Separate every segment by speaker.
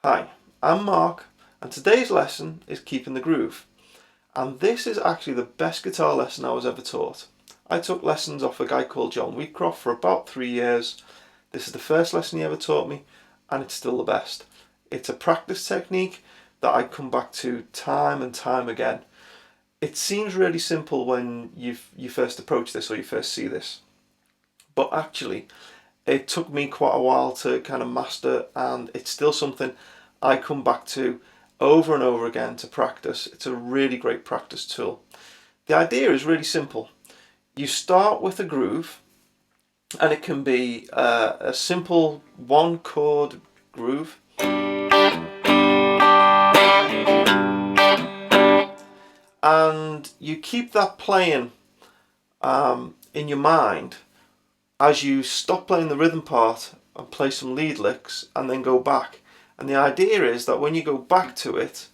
Speaker 1: Hi, I'm Mark, and today's lesson is Keeping the Groove. And this is actually the best guitar lesson I was ever taught. I took lessons off a guy called John Wheatcroft for about 3 years. This is the first lesson he ever taught me, and it's still the best. It's a practice technique that I come back to time and time again. It seems really simple when you first approach this or you first see this, but actually it took me quite a while to kind of master, and it's still something I come back to over and over again to practice. It's a really great practice tool. The idea is really simple. You start with a groove, and it can be a simple one chord groove, and you keep that playing in your mind as you stop playing the rhythm part and play some lead licks and then go back. And the idea is that when you go back to it,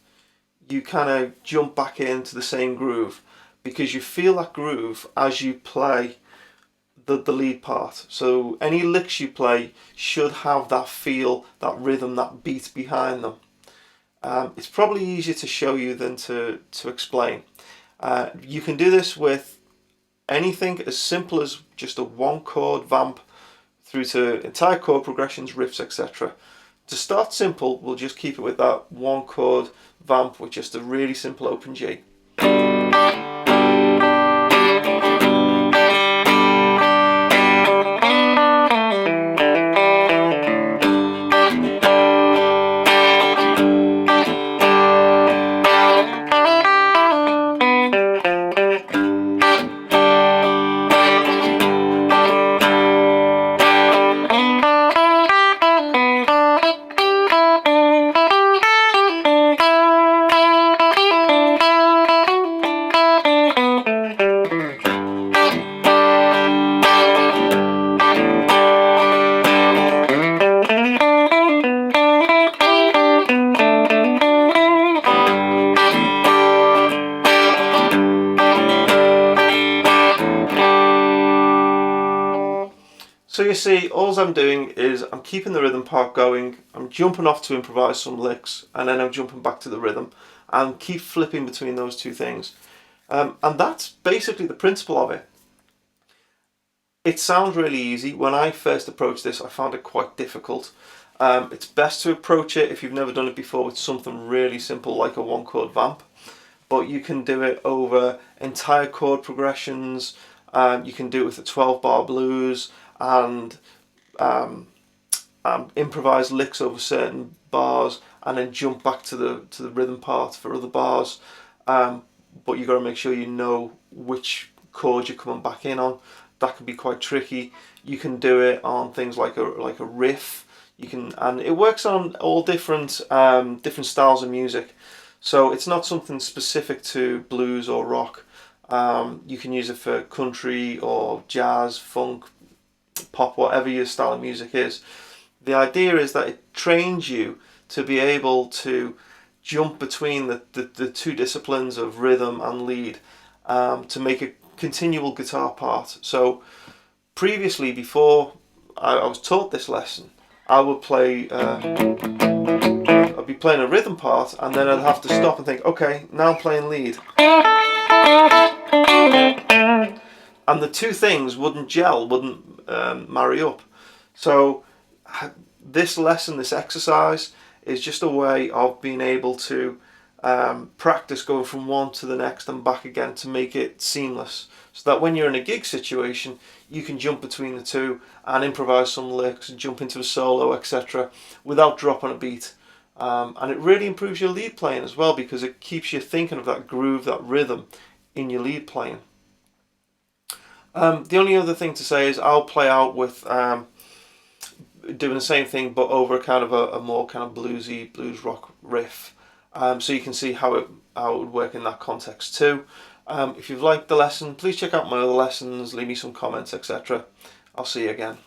Speaker 1: you kind of jump back into the same groove, because you feel that groove as you play the lead part. So any licks you play should have that feel, that rhythm, that beat behind them. It's probably easier to show you than to explain. You can do this with anything as simple as just a one chord vamp through to entire chord progressions, riffs, etc. To start simple, we'll just keep it with that one chord vamp with just a really simple open G. So you see, all I'm doing is I'm keeping the rhythm part going, I'm jumping off to improvise some licks, and then I'm jumping back to the rhythm, and keep flipping between those two things. And that's basically the principle of it. It sounds really easy. When I first approached this, I found it quite difficult. It's best to approach it, if you've never done it before, with something really simple like a one chord vamp. But you can do it over entire chord progressions. You can do it with a 12-bar blues, and improvise licks over certain bars, and then jump back to the rhythm part for other bars. But you've got to make sure you know which chord you're coming back in on. That can be quite tricky. You can do it on things like a riff. And it works on all different styles of music. So it's not something specific to blues or rock. You can use it for country or jazz, funk, pop, whatever your style of music is. The idea is that it trains you to be able to jump between the two disciplines of rhythm and lead, to make a continual guitar part. So previously, before I was taught this lesson, I would play I'd be playing a rhythm part, and then I'd have to stop and think, okay, now I'm playing lead. And the two things wouldn't gel, wouldn't marry up. So this lesson, this exercise, is just a way of being able to practice going from one to the next and back again, to make it seamless, so that when you're in a gig situation, you can jump between the two and improvise some licks and jump into a solo, etc., without dropping a beat. And it really improves your lead playing as well, because it keeps you thinking of that groove, that rhythm in your lead playing. The only other thing to say is I'll play out with doing the same thing, but over kind of a more kind of bluesy, blues rock riff, so you can see how it would work in that context too. If you've liked the lesson, please check out my other lessons, leave me some comments, etc. I'll see you again.